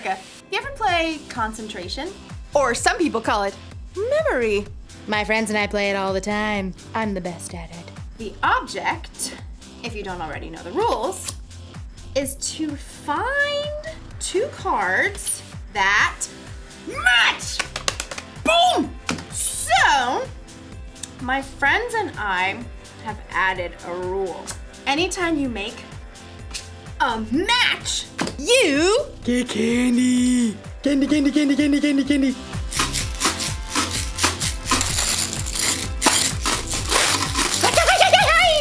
Erica, you ever play concentration? Or some people call it memory. My friends and I play it all the time. I'm the best at it. The object, if you don't already know the rules, is to find two cards that match. Boom! So, my friends and I have added a rule. Anytime you make a match, you get candy. Candy, candy, candy, candy, candy, candy.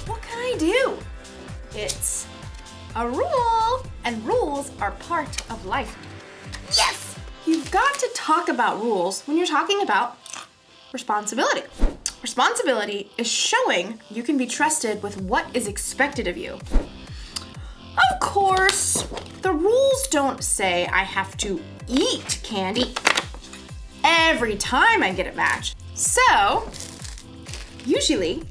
What can I do? It's a rule, and rules are part of life. Yes! You've got to talk about rules when you're talking about responsibility. Responsibility is showing you can be trusted with what is expected of you. Of course, the rules don't say I have to eat candy every time I get a match. So, usually,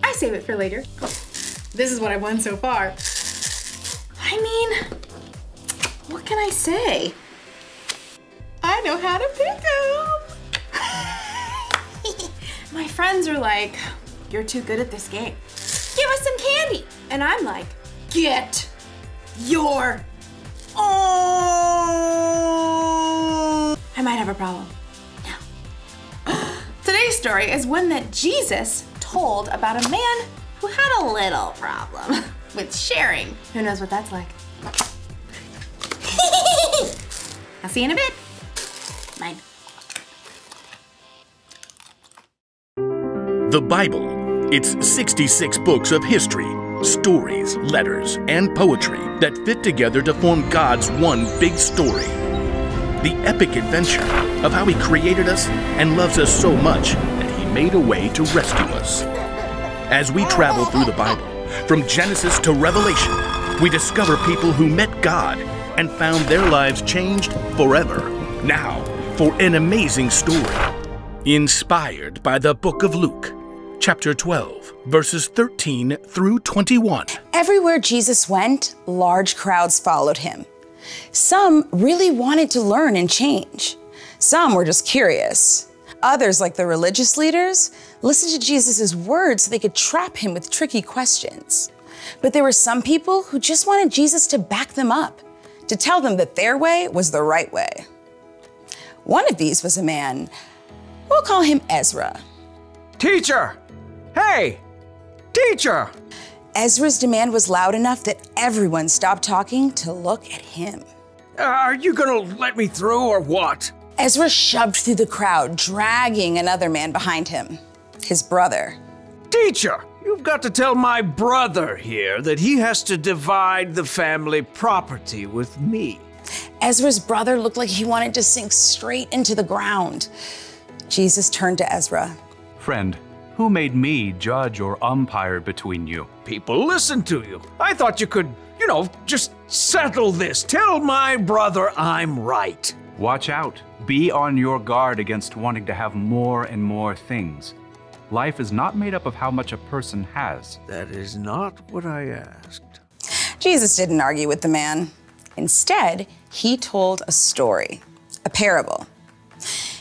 I save it for later. This is what I've won so far. I mean, what can I say? I know how to pick them. My friends are like, you're too good at this game. Give us some candy. And I'm like, get your own. I might have a problem. No. Today's story is one that Jesus told about a man who had a little problem with sharing. Who knows what that's like? I'll see you in a bit. Mine. The Bible. It's 66 books of history, stories, letters, and poetry that fit together to form God's one big story. The epic adventure of how He created us and loves us so much that He made a way to rescue us. As we travel through the Bible, from Genesis to Revelation, we discover people who met God and found their lives changed forever. Now, for an amazing story, inspired by the book of Luke, chapter 12, verses 13 through 21. Everywhere Jesus went, large crowds followed him. Some really wanted to learn and change. Some were just curious. Others, like the religious leaders, listened to Jesus' words so they could trap him with tricky questions. But there were some people who just wanted Jesus to back them up, to tell them that their way was the right way. One of these was a man, we'll call him Ezra. Teacher! Hey! Teacher! Ezra's demand was loud enough that everyone stopped talking to look at him. Are you gonna let me through or what? Ezra shoved through the crowd, dragging another man behind him, his brother. Teacher, you've got to tell my brother here that he has to divide the family property with me. Ezra's brother looked like he wanted to sink straight into the ground. Jesus turned to Ezra. Friend, who made me judge or umpire between you? People listen to you. I thought you could, just settle this. Tell my brother I'm right. Watch out. Be on your guard against wanting to have more and more things. Life is not made up of how much a person has. That is not what I asked. Jesus didn't argue with the man. Instead, he told a story, a parable.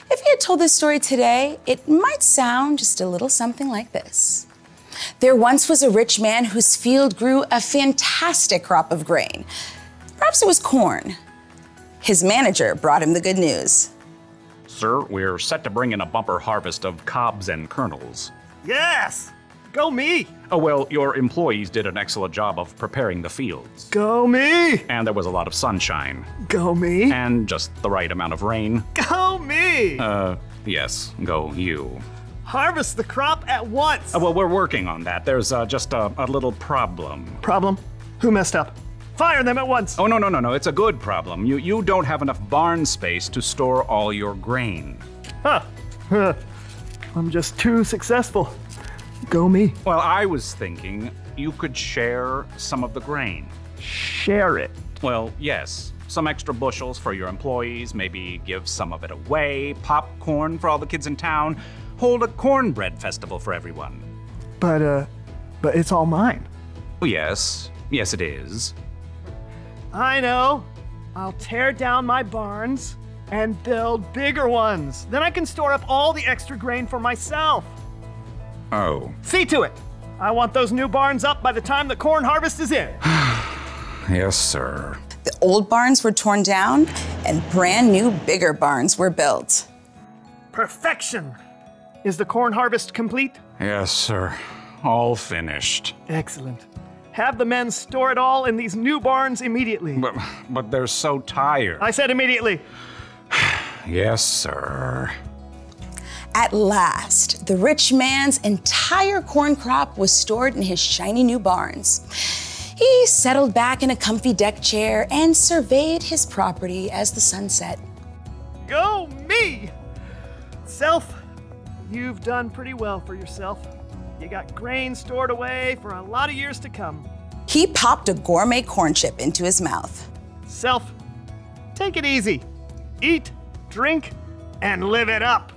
If he had told this story today, it might sound just a little something like this. There once was a rich man whose field grew a fantastic crop of grain. Perhaps it was corn. His manager brought him the good news. Sir, we're set to bring in a bumper harvest of cobs and kernels. Yes! Go me! Oh, well, your employees did an excellent job of preparing the fields. Go me! And there was a lot of sunshine. Go me! And just the right amount of rain. Go me! Yes, go you. Harvest the crop at once! Well, we're working on that. There's just a little problem. Problem? Who messed up? Fire them at once! Oh, no. It's a good problem. You don't have enough barn space to store all your grain. Huh. I'm just too successful. Go me. Well, I was thinking you could share some of the grain. Share it? Well, yes. Some extra bushels for your employees, maybe give some of it away, popcorn for all the kids in town, hold a cornbread festival for everyone. But it's all mine. Oh, yes. Yes, it is. I know. I'll tear down my barns and build bigger ones. Then I can store up all the extra grain for myself. Oh. See to it. I want those new barns up by the time the corn harvest is in. Yes, sir. The old barns were torn down and brand new, bigger barns were built. Perfection. Is the corn harvest complete? Yes, sir. All finished. Excellent. Have the men store it all in these new barns immediately. But they're so tired. I said immediately. Yes, sir. At last, the rich man's entire corn crop was stored in his shiny new barns. He settled back in a comfy deck chair and surveyed his property as the sun set. Go me! Self, you've done pretty well for yourself. You got grain stored away for a lot of years to come. He popped a gourmet corn chip into his mouth. Self, take it easy. Eat, drink, and live it up.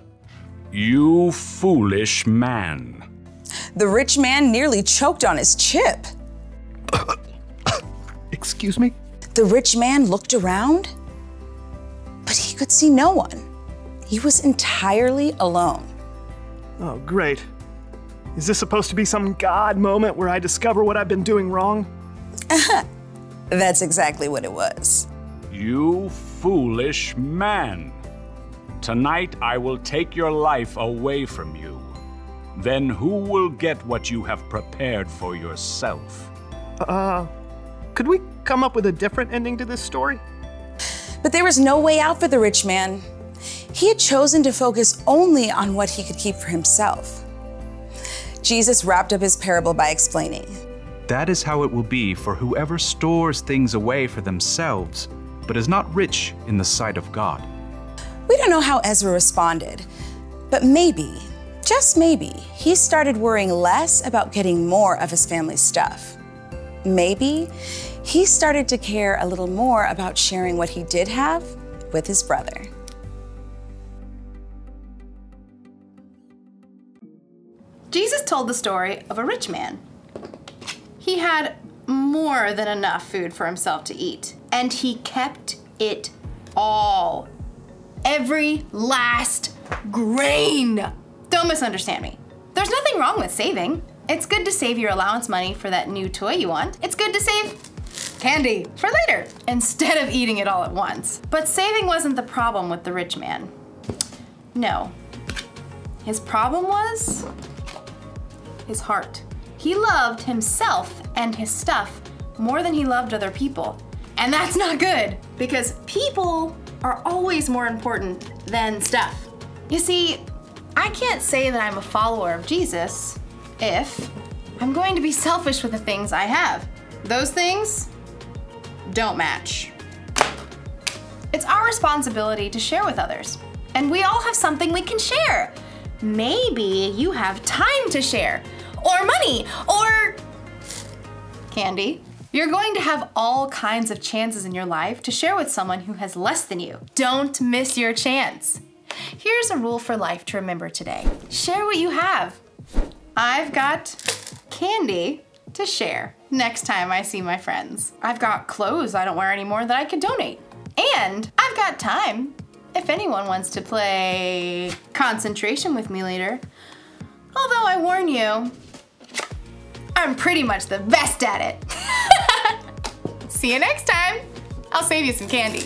You foolish man. The rich man nearly choked on his chip. Excuse me? The rich man looked around, but he could see no one. He was entirely alone. Oh, great. Is this supposed to be some God moment where I discover what I've been doing wrong? That's exactly what it was. You foolish man. Tonight I will take your life away from you. Then who will get what you have prepared for yourself? Could we come up with a different ending to this story? But there was no way out for the rich man. He had chosen to focus only on what he could keep for himself. Jesus wrapped up his parable by explaining, That is how it will be for whoever stores things away for themselves, but is not rich in the sight of God. We don't know how Ezra responded, but maybe, just maybe, he started worrying less about getting more of his family's stuff. Maybe he started to care a little more about sharing what he did have with his brother. Jesus told the story of a rich man. He had more than enough food for himself to eat, and he kept it all. Every last grain. Don't misunderstand me. There's nothing wrong with saving. It's good to save your allowance money for that new toy you want. It's good to save candy for later instead of eating it all at once. But saving wasn't the problem with the rich man. No. His problem was his heart. He loved himself and his stuff more than he loved other people. And that's not good, because people are always more important than stuff. You see, I can't say that I'm a follower of Jesus if I'm going to be selfish with the things I have. Those things don't match. It's our responsibility to share with others, and we all have something we can share. Maybe you have time to share, or money, or candy. You're going to have all kinds of chances in your life to share with someone who has less than you. Don't miss your chance. Here's a rule for life to remember today. Share what you have. I've got candy to share next time I see my friends. I've got clothes I don't wear anymore that I could donate. And I've got time if anyone wants to play concentration with me later. Although I warn you, I'm pretty much the best at it. See you next time. I'll save you some candy.